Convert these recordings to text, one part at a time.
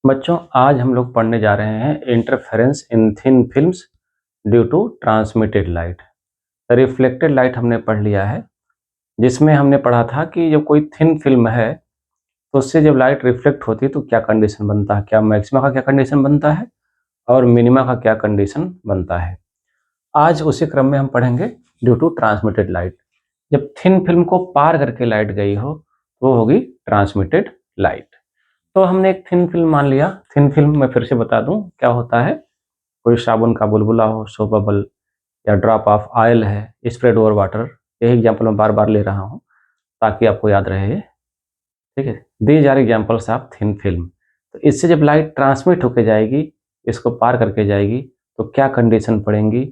बच्चों, आज हम लोग पढ़ने जा रहे हैं interference in thin films due to transmitted light. Reflected light हमने पढ़ लिया है, जिसमें हमने पढ़ा था कि जब कोई थिन फिल्म है तो उससे जब लाइट रिफ्लेक्ट होती है तो क्या कंडीशन बनता है, क्या मैक्सिमा का क्या कंडीशन बनता है और मिनिमा का क्या कंडीशन बनता है। आज उसी क्रम में हम पढ़ेंगे ड्यू टू ट्रांसमिटेड लाइट। जब थिन फिल्म को पार करके लाइट गई हो तो वो होगी ट्रांसमिटेड लाइट। तो हमने एक थिन फिल्म मान लिया। थिन फिल्म मैं फिर से बता दूं क्या होता है। कोई साबुन का बुलबुला हो, सोप बबल या ड्रॉप ऑफ ऑयल है, स्प्रेड ओवर वाटर। यही एग्जांपल मैं बार बार ले रहा हूं ताकि आपको याद रहे। ठीक है, these are examples of thin film. तो इससे जब लाइट ट्रांसमिट होकर जाएगी, इसको पार करके जाएगी, तो क्या कंडीशन पड़ेंगी,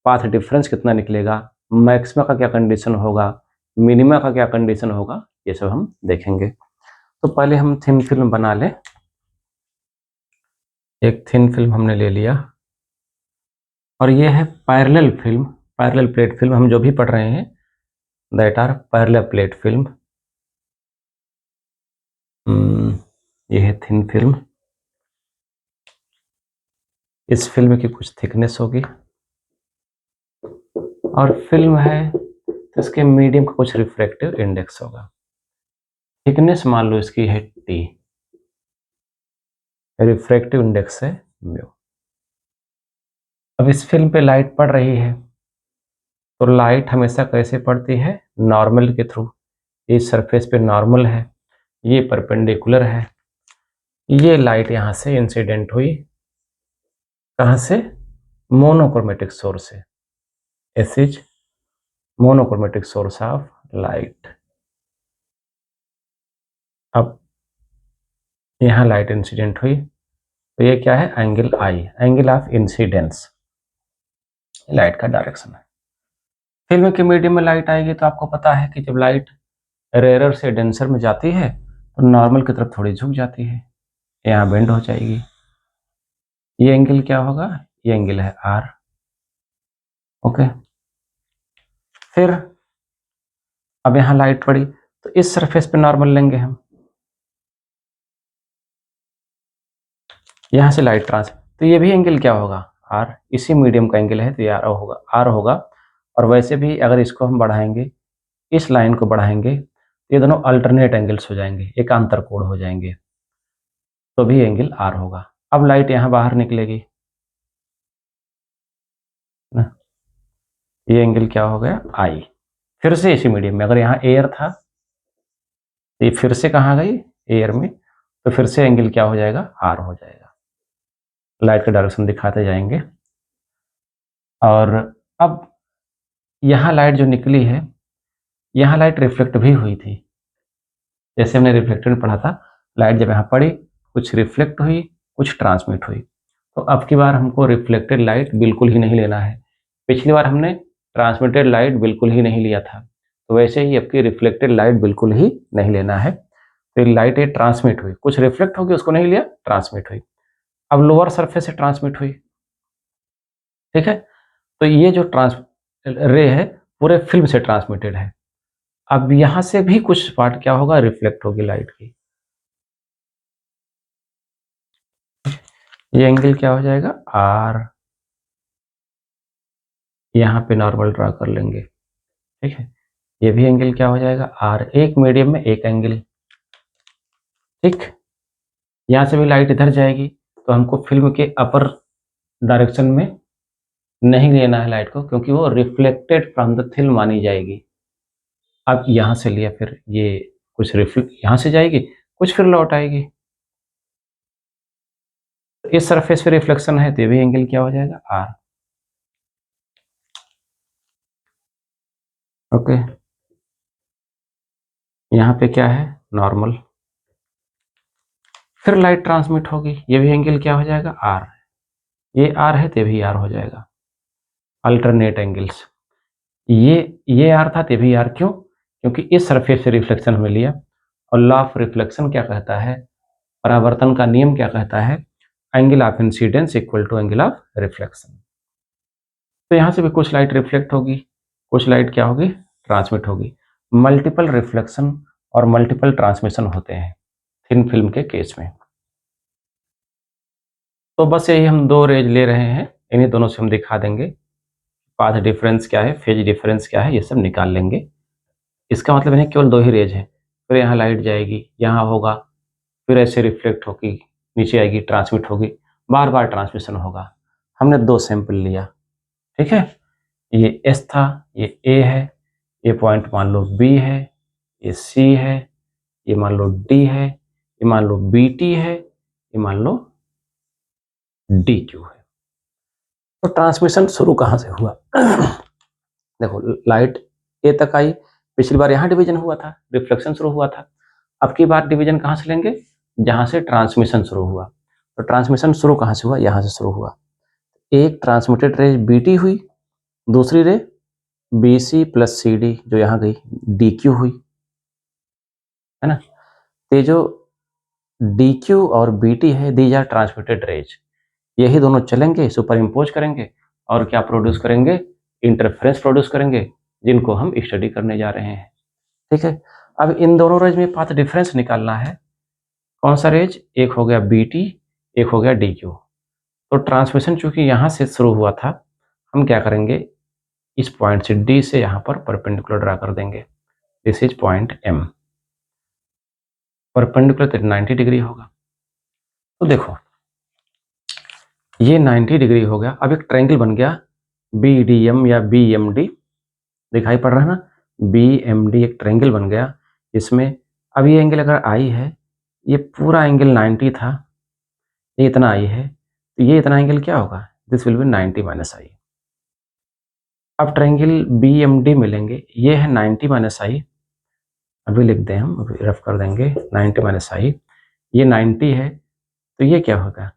पाथ डिफरेंस कितना निकलेगा, मैक्सिमा का क्या कंडीशन होगा, मिनिमा का क्या कंडीशन होगा, ये सब हम देखेंगे। तो पहले हम थिन फिल्म बना लें। एक थिन फिल्म हमने ले लिया और ये है parallel film, parallel plate film. हम जो भी पढ़ रहे हैं that are parallel plate film. ये है थिन फिल्म। इस फिल्म की कुछ थिकनेस होगी और फिल्म है तो इसके मीडियम का कुछ रिफ्रैक्टिव इंडेक्स होगा। थिकनेस मान लो इसकी है टी, रिफ्रैक्टिव इंडेक्स है म्यू। अब इस फिल्म पे लाइट पड़ रही है तो लाइट हमेशा कैसे पड़ती है, नॉर्मल के थ्रू। इस सरफेस पे नॉर्मल है, ये परपेंडिकुलर है, ये लाइट यहाँ से इंसिडेंट हुई, कहाँ से, मोनोक्रोमेटिक सोर्स से। This is monochromatic source of light. अब यहाँ लाइट इंसिडेंट हुई तो ये क्या है, angle I, angle of incidence, light का डायरेक्शन है। फिल्म के मीडियम में लाइट आएगी तो आपको पता है कि जब लाइट रेयर से डेंसर में जाती है तो नॉर्मल की तरफ थोड़ी झुक जाती है, यहाँ बेंड हो जाएगी। ये एंगल क्या होगा, ये एंगल है आर। ओके, फिर अब यहाँ लाइट पड़ी तो इस सरफेस पे नॉर्मल लेंगे हम, यहाँ से लाइट ट्रांस, तो ये भी एंगल क्या होगा, आर। इसी मीडियम का एंगल है तो ये आर होगा, आर होगा। और वैसे भी अगर इसको हम बढ़ाएंगे, इस लाइन को बढ़ाएंगे तो ये दोनों अल्टरनेट एंगल्स हो जाएंगे, एकांतर कोण हो जाएंगे, तो भी एंगल आर होगा। अब लाइट यहाँ बाहर निकलेगी ना, ये एंगल क्या हो गया, आई। फिर से इसी मीडियम में, अगर यहाँ एयर था तो ये फिर से कहाँ गई, एयर में, तो फिर से एंगल क्या हो जाएगा, आर हो जाएगा। लाइट का डायरेक्शन दिखाते जाएंगे। और अब यहाँ लाइट जो निकली है, यहाँ लाइट रिफ्लेक्ट भी हुई थी। जैसे हमने रिफ्लेक्टेड में पढ़ा था, लाइट जब यहाँ पड़ी कुछ रिफ्लेक्ट हुई, कुछ ट्रांसमिट हुई। तो अब की बार हमको रिफ्लेक्टेड लाइट बिल्कुल ही नहीं लेना है। पिछली बार हमने ट्रांसमिटेड लाइट बिल्कुल ही नहीं लिया था, तो वैसे ही अब की रिफ्लेक्टेड लाइट बिल्कुल ही नहीं लेना है। तो लाइट ये ट्रांसमिट हुई, कुछ रिफ्लेक्ट होगी, उसको नहीं लिया, ट्रांसमिट हुई। अब लोअर सरफेस से ट्रांसमिट हुई, ठीक है। तो ये जो ट्रांस रे है पूरे फिल्म से ट्रांसमिटेड है। अब यहाँ से भी कुछ पार्ट क्या होगा, रिफ्लेक्ट होगी लाइट की। ये एंगल क्या हो जाएगा, आर। यहाँ पे नॉर्मल ड्रा कर लेंगे, ठीक है। ये भी एंगल क्या हो जाएगा, आर। एक मीडियम में एक एंगल, ठीक। यहाँ से भी लाइट इधर जाएगी तो हमको फिल्म के अपर डायरेक्शन में नहीं लेना है लाइट को, क्योंकि वो रिफ्लेक्टेड फ्रॉम द फिल्म मानी जाएगी। अब यहाँ से लिया, फिर ये कुछ रिफ्लेक्ट यहाँ से जाएगी, कुछ फिर लौट आएगी। इस सरफेस पे रिफ्लेक्शन है तो ये भी एंगल क्या हो जाएगा, आर। ओके, यहाँ पे क्या है, नॉर्मल। फिर लाइट ट्रांसमिट होगी, ये भी एंगल क्या हो जाएगा, आर। ये आर है तो ये भी आर हो जाएगा, अल्टरनेट एंगल्स। ये आर था तो ये भी आर, क्यों, क्योंकि इस सरफेस से रिफ्लेक्शन हमें लिया। और लॉ ऑफ रिफ्लेक्शन क्या कहता है, परावर्तन का नियम क्या कहता है, angle of incidence equal to angle of reflection. तो यहाँ से भी कुछ लाइट रिफ्लेक्ट होगी, कुछ लाइट क्या होगी, ट्रांसमिट होगी। मल्टीपल रिफ्लेक्शन और मल्टीपल ट्रांसमिशन होते हैं थिन फिल्म के केस में। तो बस यही हम 2 रेज ले रहे हैं, इन्हीं दोनों से हम दिखा देंगे पाथ डिफरेंस क्या है, फेज डिफरेंस क्या है, ये सब निकाल लेंगे। इसका मतलब इन्हें केवल 2 ही रेज है, फिर यहाँ लाइट जाएगी, यहाँ होगा, फिर ऐसे रिफ्लेक्ट होगी, नीचे आएगी, ट्रांसमिट होगी, बार-बार ट्रांसमिशन होगा। हमने 2 सैंपल लिया, ठीक है? ये एस था, ये ए है, ये पॉइंट मान लो बी है, ये सी है, ये मान लो डी है, ये मान लो बीटी है, ये मान लो डी क्यू है। तो ट्रांसमिशन शुरू कहाँ से हुआ? देखो लाइट ए तक आई, पिछली बार यहाँ डिवीजन हुआ था, रिफ्लेक्शन शुरू हुआ था। अब की बार डिवीजन कहाँ से लेंगे? जहाँ से ट्रांसमिशन शुरू हुआ। तो ट्रांसमिशन शुरू कहाँ से हुआ? यहाँ से शुरू हुआ। एक ट्रांसमिटेड रे बीटी हुई, दूसरी रे बीसी प्लस सी डी जो यहाँ गई डी क्यू हुई, है ना? तो जो डी क्यू और बीटी है, दीज आर ट्रांसमिटेड रेज। यही दोनों चलेंगे, सुपर इम्पोज करेंगे और क्या प्रोड्यूस करेंगे? इंटरफेरेंस प्रोड्यूस करेंगे, जिनको हम स्टडी करने जा रहे हैं, ठीक है? अब इन दोनों रेज में पाथ डिफरेंस निकालना है। कौन सा रेज? एक हो गया बीटी, एक हो गया डी क्यू। तो ट्रांसमिशन चूंकि यहाँ से शुरू हुआ था, हम क्या करेंगे? इस पॉइंट से डी से यहाँ पर परपेंडिकुलर ड्रा कर देंगे। This is point M, perpendicular 90 degree होगा। तो देखो ये 90 डिग्री हो गया। अब एक ट्रायंगल बन गया बी डी एम या बी एम डी, दिखाई पड़ रहा है ना? बी एम डी एक ट्रायंगल बन गया, इसमें अब ये एंगल अगर आई है, ये पूरा एंगल 90 था, ये इतना आई है, तो ये इतना एंगल क्या होगा? दिस विल बी 90 माइनस आई। अब ट्रायंगल बी एम डी मिलेंगे, ये है 90 माइनस आई, अभी लिख दें हम, अभी रफ कर देंगे 90 माइनस आई, ये 90 है, तो ये क्या होगा?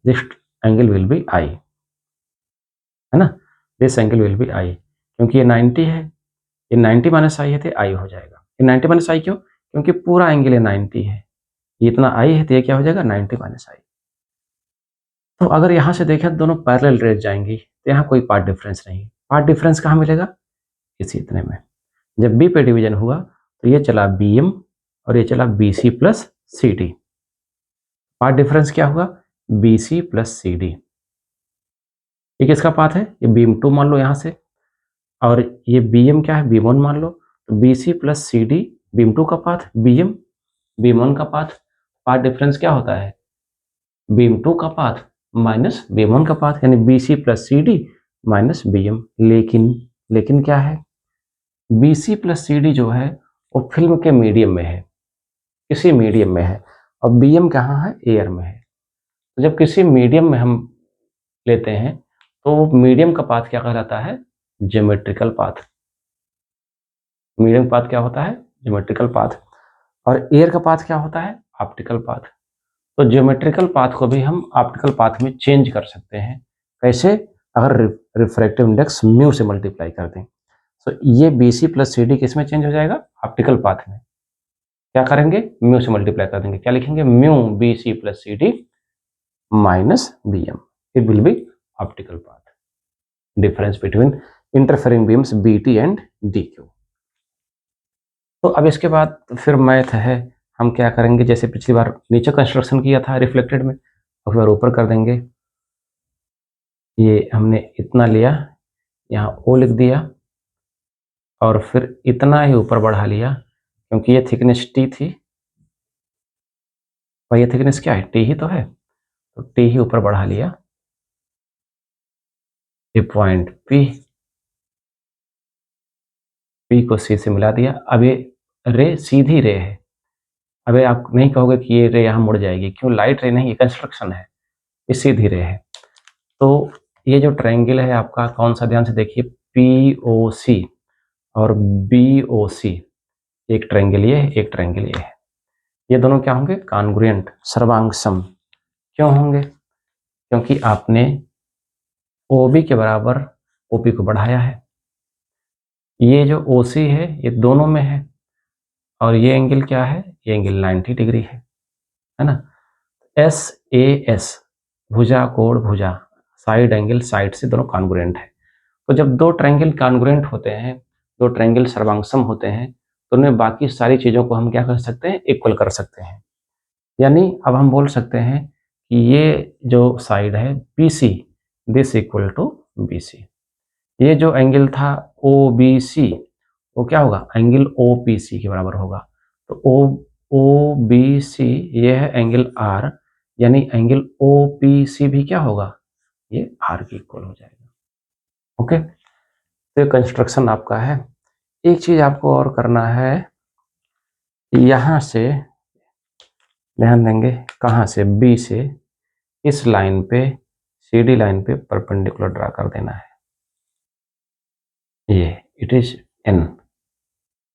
This angle will be I, है ना? This angle will be I, क्योंकि ये 90 है, ये 90 माइनस आई है तो आई हो जाएगा। ये 90 माइनस आई क्यों? क्योंकि पूरा एंगल ये 90 है, ये इतना आई है तो ये क्या हो जाएगा? 90 माइनस आई। तो अगर यहाँ से देखें दोनों पैरेलल रेज जाएंगी, तो यहाँ कोई पार्ट डिफरेंस नहीं। पार्ट डिफरेंस कहाँ मिलेगा? इसी इतने में। जब बी पे डिवीजन हुआ तो ये चला बी एम और ये चला B C plus C D. Path difference क्या हुआ? B C plus C D. ये किसका पाथ है? ये बीम टू मान लो यहाँ से, और ये बी एम क्या है? बीम वन मान लो। तो B C plus C D beam two का path, B M beam one का पाथ। पाथ डिफरेंस क्या होता है? बीम टू का पाथ माइनस बीम वन का पाथ, यानी B C plus C D minus B M. लेकिन क्या है? B C plus C D जो है वो फिल्म के मीडियम में है, किसी मीडियम में है, और बी एम कहाँ है? एयर में है। तो जब किसी मीडियम में हम लेते हैं तो मीडियम का पाथ क्या कहलाता है? Geometrical path. मीडियम पाथ क्या होता है? Geometrical path. और एयर का पाथ क्या होता है? Optical path. तो ज्योमेट्रिकल पाथ को भी हम ऑप्टिकल पाथ में चेंज कर सकते हैं। कैसे? अगर रिफ्रैक्टिव इंडेक्स म्यू से मल्टीप्लाई कर दें। तो ये B C plus C D किस में चेंज हो जाएगा? ऑप्टिकल पाथ में। क्या करेंगे? म्यू से मल्टीप्लाई कर देंगे। क्या लिखेंगे? Mu B C plus C D minus B M, it will be optical path. Difference between interfering beams B T and D Q. तो अब इसके बाद फिर मैथ है, हम क्या करेंगे? जैसे पिछली बार नीचे कंस्ट्रक्शन किया था रिफ्लेक्टेड में, अब बार ऊपर कर देंगे। ये हमने इतना लिया, यहाँ ओ लिख दिया, और फिर इतना ही ऊपर बढ़ा लिया, क्योंकि ये थिकनेस टी थी और ये थिकनेस क्या है? टी ही तो है, तो टी ही ऊपर बढ़ा लिया। ये पॉइंट पी, पी को सी से मिला दिया। अब ये रे सीधी रे है, अब ये आप नहीं कहोगे कि ये रे यहाँ मुड़ जाएगी, क्यों? लाइट रे नहीं, ये कंस्ट्रक्शन है, ये सीधी रे है। तो ये जो ट्रायंगल है आपका, कौन सा? ध्यान से देखिए, पी ओ सी और बी ओ सी, एक ट्रायंगल ये है, एक ट्रायंगल ये है। ये दोनों क्या होंगे? कॉन्ग्रुएंट, सर्वांग सम। क्यों होंगे? क्योंकि आपने ओ बी के बराबर ओ पी को बढ़ाया है। ये जो ओ सी है ये दोनों में है, और ये एंगल क्या है? ये एंगल 90 डिग्री है ना? एस ए एस, भुजा कोण भुजा, साइड एंगल साइड से, दोनों कॉन्ग्रुएंट है। तो जब दो ट्रायंगल कॉन्ग्रुएंट होते हैं, दो ट्रायंगल सर्वांगसम होते हैं, तो उनमें बाकी सारी चीज़ों को हम क्या कर सकते हैं? इक्वल कर सकते हैं। यानी अब हम बोल सकते हैं कि ये जो साइड है BC, this equal to BC। ये जो एंगल था OBC, वो क्या होगा, एंगल OPC के बराबर होगा। तो OBC ये है एंगल R, यानी एंगल OPC भी क्या होगा, ये R के इक्वल हो जाएगा। ओके, तो ये कंस्ट्रक्शन आपका है। एक चीज आपको और करना है, यहां से ध्यान देंगे, कहां से, B से इस लाइन पे, CD लाइन पे परपेंडिकुलर ड्रा कर देना है। ये इट इज N,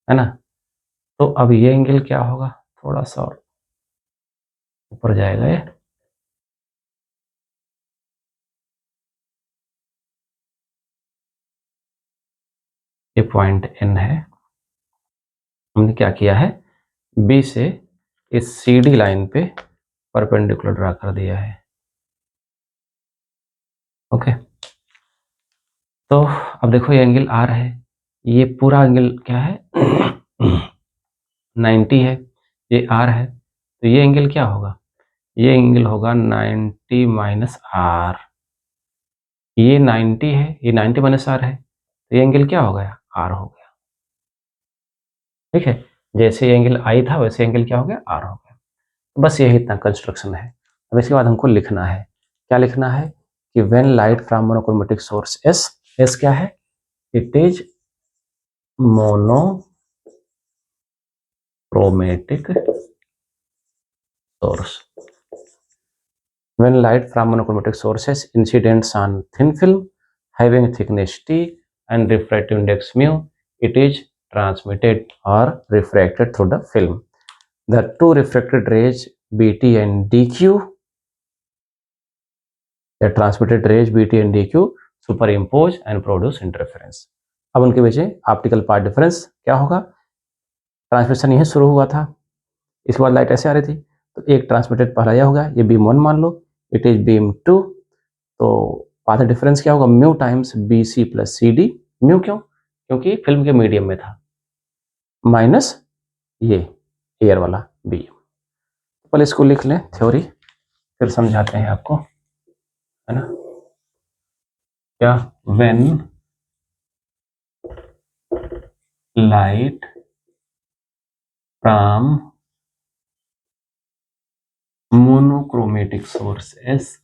है ना। तो अब ये एंगल क्या होगा, थोड़ा सा और ऊपर जाएगा ये पॉइंट N है। हमने क्या किया है, B से इस CD लाइन पे परपेंडिकुलर ड्रा कर दिया है। ओके, तो अब देखो ये एंगल R है, ये पूरा एंगल क्या है 90 है, ये R है, तो ये एंगल क्या होगा, ये एंगल होगा 90 माइनस R। ये 90 है, ये 90 माइनस R है, तो ये एंगल क्या हो गया, R हो गया। ठीक है, जैसे एंगल I था वैसे एंगल क्या हो गया, R हो गया। बस यही इतना कंस्ट्रक्शन है। अब इसके बाद हमको लिखना है, क्या लिखना है कि when light from monochromatic source S क्या है, it is monochromatic source. When light from monochromatic sources incidents on thin film having thickness T and refractive index mu, it is transmitted or refracted through the film. The two refracted rays BT and DQ, the transmitted rays BT and DQ superimpose and produce interference. अब उनके बीच optical path difference क्या होगा, transmission यहीं शुरू हुआ था, इसके बाद लाइट ऐसे आ रही थी, तो एक ट्रांसमिटेड पहला यह होगा, ये बीम 1 मान लो, इट इज बीम 2, तो पाथ डिफरेंस क्या होगा, mu times BC plus CD। Mu क्यों, क्योंकि फिल्म के मीडियम में था, माइनस ये एयर वाला B। पहले इसको लिख लें थ्योरी, फिर समझाते हैं आपको, है ना। क्या, when light from monochromatic source S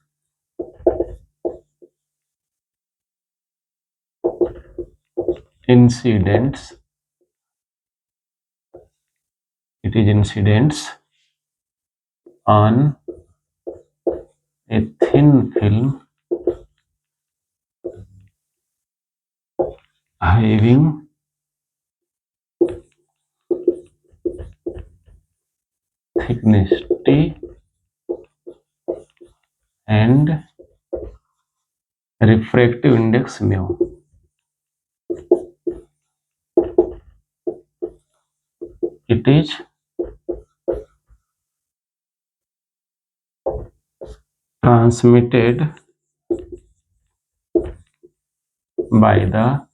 incidents, it is incidents on a thin film having thickness T and refractive index mu, it is transmitted by the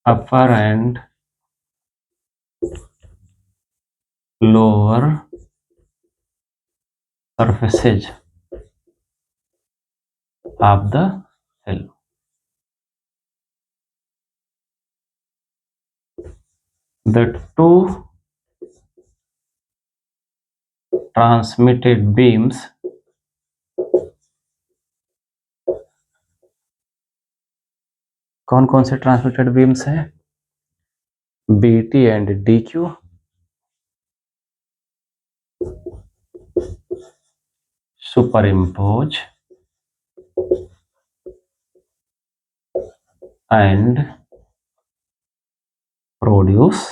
upper and lower surfaces of the film. The two transmitted beams कौन कौन से transmitted beams हैं, BT and DQ, superimpose and produce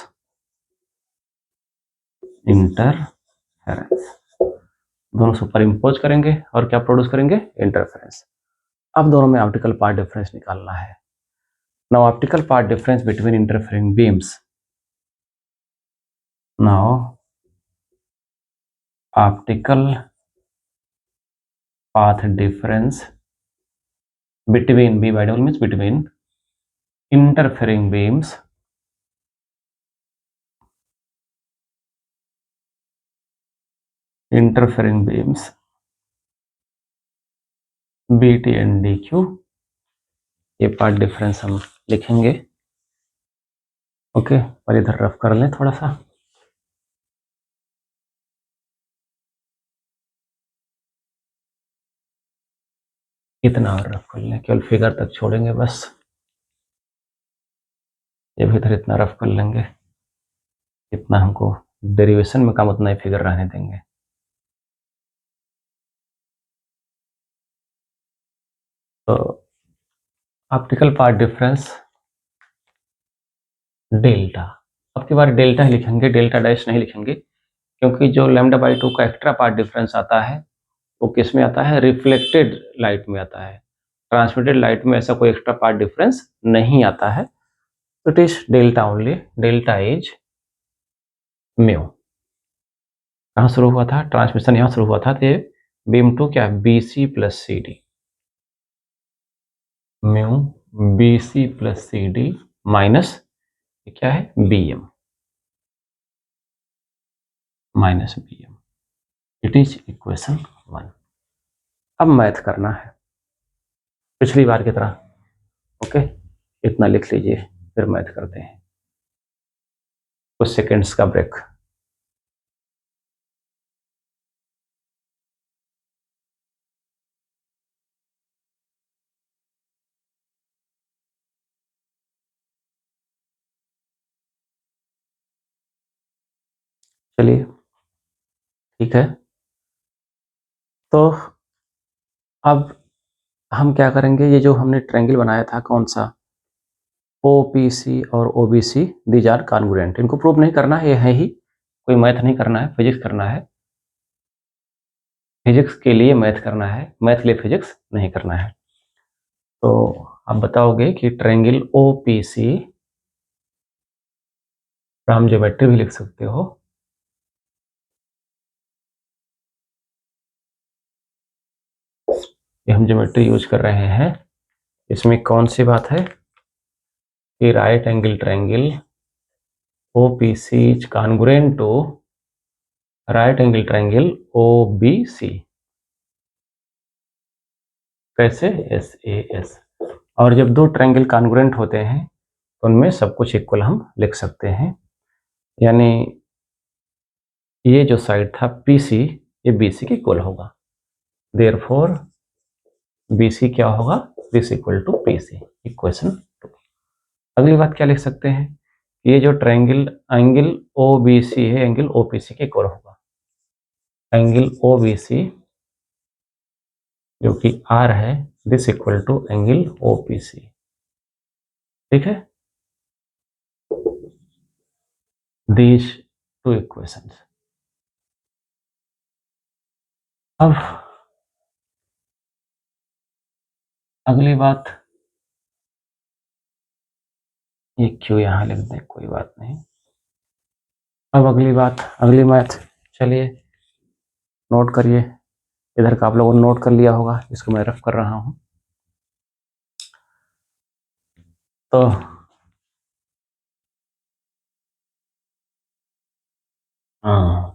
interference। दोनों super impose करेंगे और क्या produce करेंगे, interference. अब दोनों में ऑप्टिकल पाथ डिफरेंस निकालना है। Now optical path difference between interfering beams, now optical path difference between B by double means between interfering beams interfering beams BT and DQ, ये पार्ट डिफरेंस हम लिखेंगे। Okay, पर इधर रफ कर लें थोड़ा सा। इतना और रफ कर लें, केवल फिगर तक छोड़ेंगे बस। ये भी इधर इतना रफ कर लेंगे, इतना हमको डेरिवेशन में काम, उतना ही फिगर रहने देंगे। तो ऑप्टिकल पार्ट डिफरेंस डेल्टा, अब की बार डेल्टा ही लिखेंगे, डेल्टा डैश नहीं लिखेंगे, क्योंकि जो λ/2 का एक्स्ट्रा पार्ट डिफरेंस आता है वो किस में आता है? रिफ्लेक्टेड लाइट में आता है। ट्रांसमिटेड लाइट में ऐसा कोई एक्स्ट्रा पार्ट डिफरेंस नहीं आता है। तो it is delta only, delta is mu. कहाँ शुरू हुआ था? ट्रांसमिशन यहाँ शुरू हुआ था, तो ये बीम टू क्या है? BC plus CD, mu BC plus CD minus क्या है? BM minus BM, it is equation 1। अब मैथ करना है पिछली बार की तरह। ओके, इतना लिख लीजिए, फिर मैथ करते हैं। कुछ सेकेंड्स का ब्रेक। चलिए ठीक है, तो अब हम क्या करेंगे? ये जो हमने ट्रायंगल बनाया था, कौन सा? OPC और OBC, दीज आर कॉन्ग्रुएंट। इनको प्रूव नहीं करना है, ये है ही, कोई मैथ नहीं करना है, फिजिक्स करना है। फिजिक्स के लिए मैथ करना है, मैथ के लिए फिजिक्स नहीं करना है। तो आप बताओगे कि ट्रायंगल OPC, हम ज्योमेट्री भी लिख सकते हो, ये हम ज्योमेट्री यूज कर रहे हैं। इसमें कौन सी बात है कि right angle triangle OPC is congruent to right angle triangle OBC। कैसे? SAS। और जब दो ट्रायंगल कॉन्ग्रुएंट होते हैं तो उनमें सब कुछ इक्वल हम लिख सकते हैं। यानी ये जो साइड था PC, ये BC के इक्वल होगा, देयरफॉर BC क्या होगा? This equal to PC, equation 2। अगली बात क्या लिख सकते हैं? ये जो ट्रायंगल एंगल OBC है, एंगल OPC के इक्वल होगा। एंगल OBC जो कि R है, this equal to angle OPC। ठीक है, दीज टू इक्वेशंस। अब अगली बात, ये क्यों यहाँ लिख दें, कोई बात नहीं। अब अगली बात, अगली मैथ, चलिए नोट करिए। इधर का आप लोगों ने नोट कर लिया होगा, इसको मैं रफ कर रहा हूँ। तो हाँ,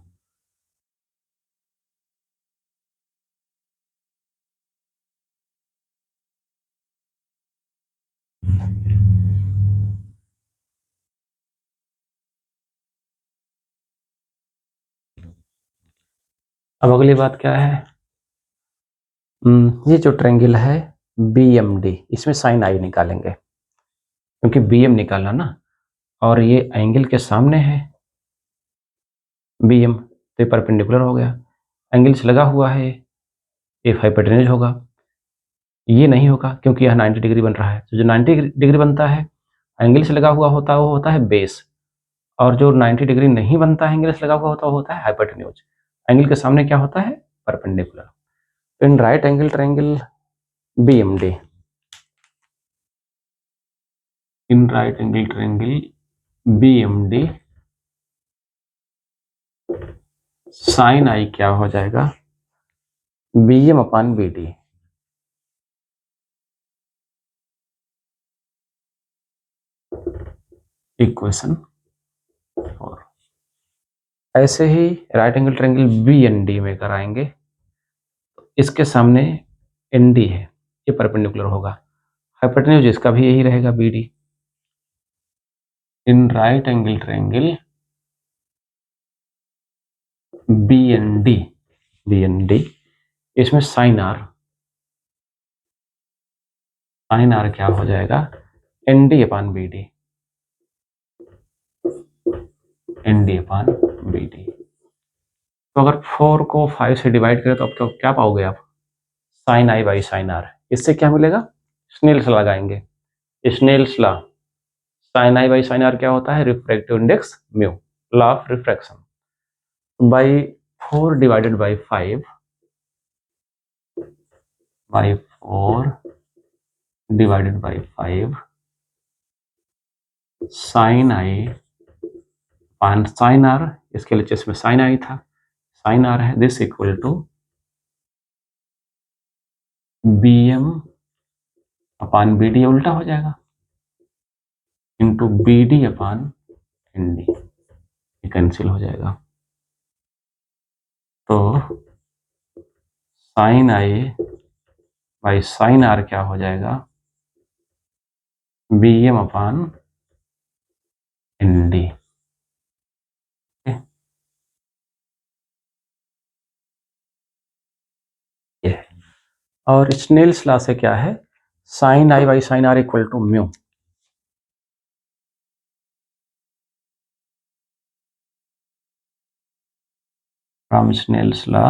अब अगली बात क्या है? ये जो ट्रायंगल है BMD, इसमें साइन आई निकालेंगे, क्योंकि BM निकालना ना, और ये एंगल के सामने है BM, तो ये परपेंडिकुलर हो गया, एंगल से लगा हुआ है, ये हाइपोटेन्यूज होगा। ये नहीं होगा क्योंकि यह 90 डिग्री बन रहा है, तो जो 90 डिग्री बनता है एंगल से लगा हुआ होता है वो होता है बेस, और जो 90 डिग्री नहीं बनता है एंगल से लगा हुआ होता है वो होता है हाइपोटेन्यूज। एंगल के सामने क्या होता है? Perpendicular. In right angle triangle BMD, in right angle triangle BMD, sine I क्या हो जाएगा? BM upon BD। इक्वेशन 4। ऐसे ही right angle triangle B N D में कराएंगे, इसके सामने एन डी है, ये परपेंडिकुलर होगा, हाइपोटेन्यूज इसका भी यही रहेगा B D. In right angle triangle B N D इसमें साइन आर क्या हो जाएगा, N D upon B D, N D upon B D. तो अगर 4 को 5 से डिवाइड करें तो अब क्या पाओगे आप, sine I by sine R. इससे क्या मिलेगा, स्नेल्स लॉ लगाएंगे। Snell's law, sine I by sine R क्या होता है, refractive index mu, law of refraction by 4 divided by 5 by 4 divided by 5 sine I upon sine R, इसके लिए इसमें साइन आई था, साइन आर है, this equal to B M upon B D, उल्टा हो जाएगा, इंटू बी डी अपान N D, ये cancel हो जाएगा। तो sine I by sine R क्या हो जाएगा, B M upon N D. ये और स्नेल्स लॉ से क्या है, sine I by sine R equal to mu, from Snell's law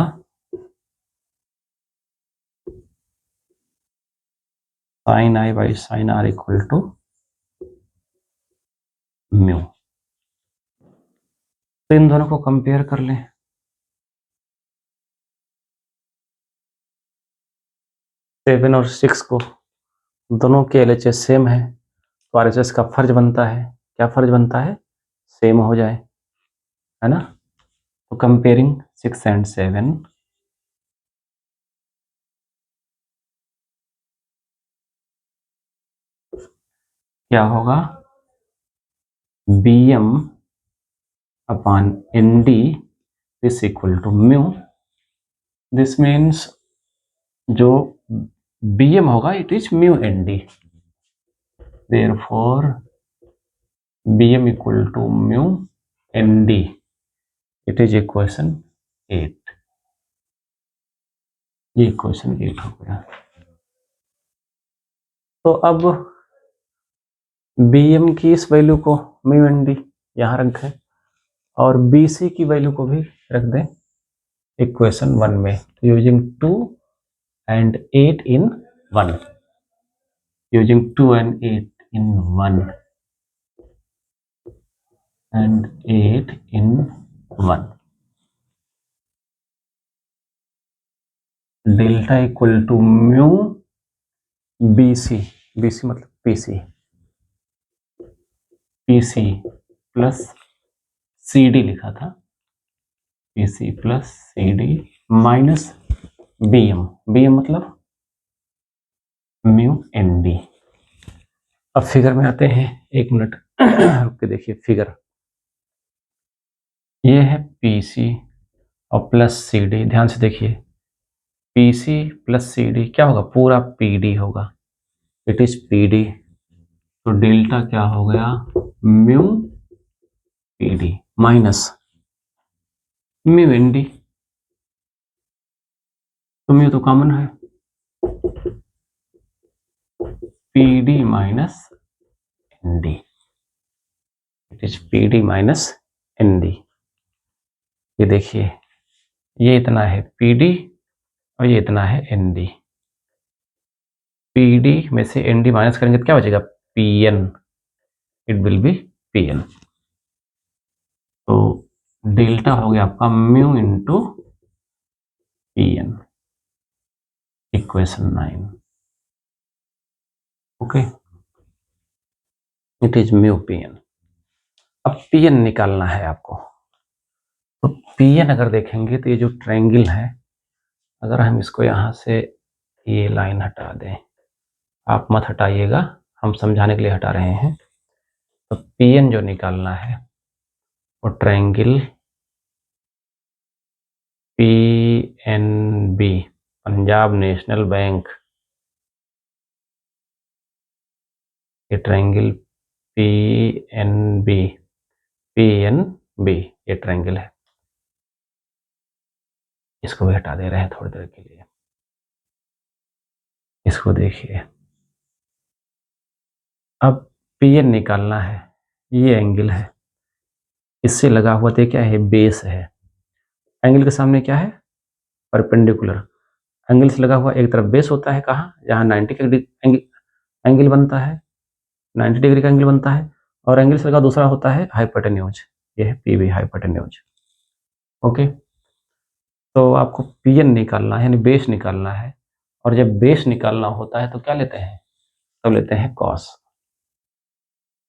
sine I by sine R equal to mu. तो इन दोनों को कंपेयर कर लें, 7 और 6 को, दोनों के LHS सेम है, तो RHS का फर्ज बनता है, क्या फर्ज बनता है, सेम हो जाए, है ना। तो कंपेयरिंग 6 एंड 7, क्या होगा, B M upon N D is equal to mu, this means जो बी एम होगा it is mu N D, therefore B M equal to mu N D, it is equation 8, ये equation 8 हो गया। तो अब B M की इस value को म्यू एन डी यहाँ रखें और बी सी की वैल्यू को भी रख दें इक्वेशन 1 में, using 2 and 8 in 1, using 2 and 8 in 1 and 8 in 1, delta equal to mu B C मतलब P C plus C D लिखा था, P C plus C D minus B M मतलब म्यू एन डी। अब figure में आते हैं, एक minute रुक के देखिए फिगर, ये है पी सी और प्लस सी डी, ध्यान से देखिए, P C plus C D क्या होगा, पूरा पी डी होगा, इट इज पी डी, तो डेल्टा क्या हो गया, mu P D minus mu N D, तो म्यू तो कॉमन है, P D minus N D, it is P D minus N D. ये देखिए, ये इतना है पी डी और ये इतना है एन डी, पी डी में से एन डी माइनस करेंगे तो क्या बचेगा, P N, it will be P N. तो डेल्टा हो गया आपका mu into P N, equation 9, okay, it is mu P N. अब पी एन निकालना है आपको, तो पी एन अगर देखेंगे तो ये जो ट्रायंगल है, अगर हम इसको यहाँ से ये लाइन हटा दें, आप मत हटाइएगा, हम समझाने के लिए हटा रहे हैं, तो पी एन जो निकालना है वो triangle PNB, Punjab National bank, ये ट्रायंगल PNB, ये ट्रायंगल है। इसको भी हटा दे रहे हैं थोड़ी देर के लिए। इसको देखिए, अब PN निकालना है, ये एंगल है, इससे लगा हुआ तो क्या है, बेस है। एंगल के सामने क्या है, परपेंडिकुलर। एंगल से लगा हुआ एक तरफ बेस होता है, कहाँ, जहाँ 90 का एंगल बनता है, 90 डिग्री का एंगल बनता है, और एंगल से लगा दूसरा होता है हाइपोटेन्यूज, ये है PB, हाइपोटेन्यूज। ओके, तो आपको PN निकालना है, यानी बेस निकालना है, और जब बेस निकालना होता है तो क्या लेते हैं, तब लेते हैं कॉस।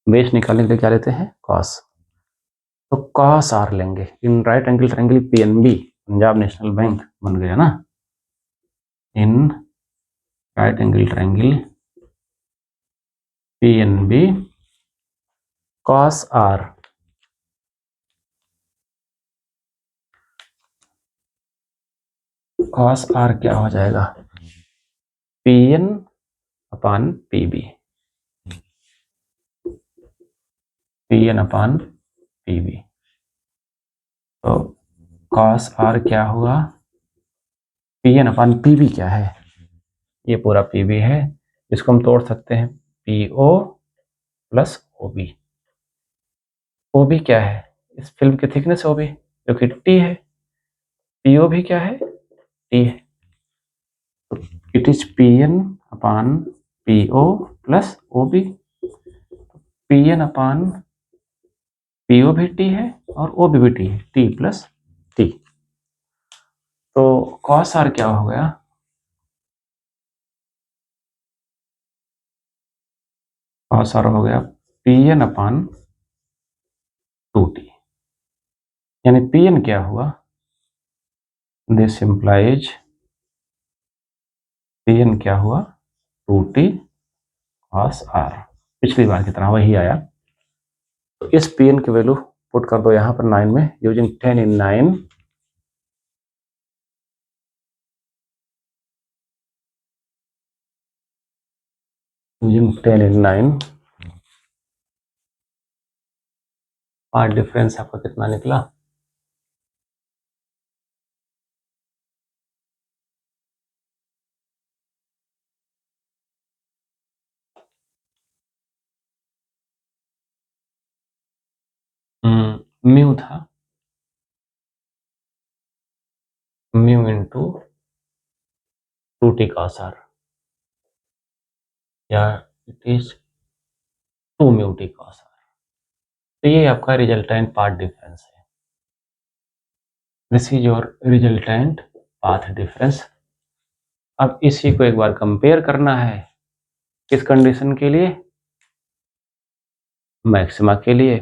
बेस निकालने के लिए क्या लेते हैं, कॉस। तो कॉस आर लेंगे in right angle triangle PNB, Punjab National Bank बन गया ना, in right angle triangle PNB cos R, cos R क्या हो जाएगा, PN upon PB, PN upon PB। तो कॉस आर क्या हुआ, PN अपान PB क्या है, ये पूरा PB है, इसको हम तोड़ सकते हैं, PO प्लस OB। OB क्या है, इस फिल्म की थिकनेस OB, जो कि T है। PO भी क्या है, T है। तो it is PN upon PO plus OB। PN upon PO भी T है और OB भी T है, T प्लस T। तो cos R क्या हो गया, cos R हो गया PN अपान 2T। यानी PN क्या हुआ, दिस इम्प्लाइज PN क्या हुआ, 2T cos R। पिछली बार की तरह वही आया। तो इस PN की वैल्यू पुट कर दो यहाँ पर 9 में, using 10 in 9, using 10 in 9। Path difference आपका कितना निकला, म्यू था, mu into 2T cos R, या it is 2 mu T cos R। तो ये आपका रिजल्टेंट पाथ डिफरेंस है, this is your resultant path difference. अब इसी को एक बार कंपेयर करना है, किस कंडीशन के लिए, मैक्सिमा के लिए,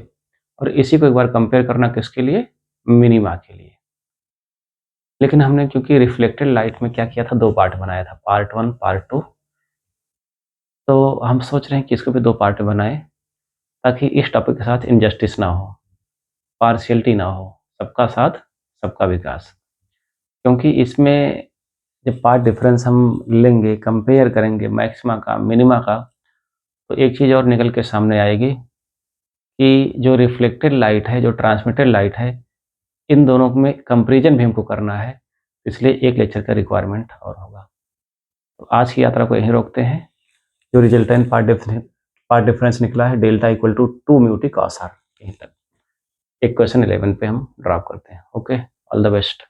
और इसी को एक बार कंपेयर करना किसके लिए, मिनिमा के लिए। लेकिन हमने क्योंकि रिफ्लेक्टेड लाइट में क्या किया था, दो पार्ट बनाया था, पार्ट 1 पार्ट 2। तो हम सोच रहे हैं कि इसको भी दो पार्ट में बनाएं, ताकि इस टॉपिक के साथ इनजस्टिस ना हो, पार्शियलिटी ना हो, सबका साथ सबका विकास। क्योंकि इसमें जब पार्ट डिफरेंस हम लेंगे, कंपेयर करेंगे मैक्सिमा का मिनिमा का, तो एक चीज़ और निकल के सामने आएगी कि जो रिफ्लेक्टेड लाइट है, जो ट्रांसमिटेड लाइट है, इन दोनों में कंपैरिजन भी हमको करना है, इसलिए एक लेक्चर का रिक्वायरमेंट और होगा। तो आज की यात्रा को यहीं रोकते हैं। जो रिजल्टेंट पार्ट डिफरेंस निकला है, delta equal to 2 mu T cos R, यहीं तक। एक क्वेश्चन 11 पे हम ड्रॉप करते हैं। Okay, all the best.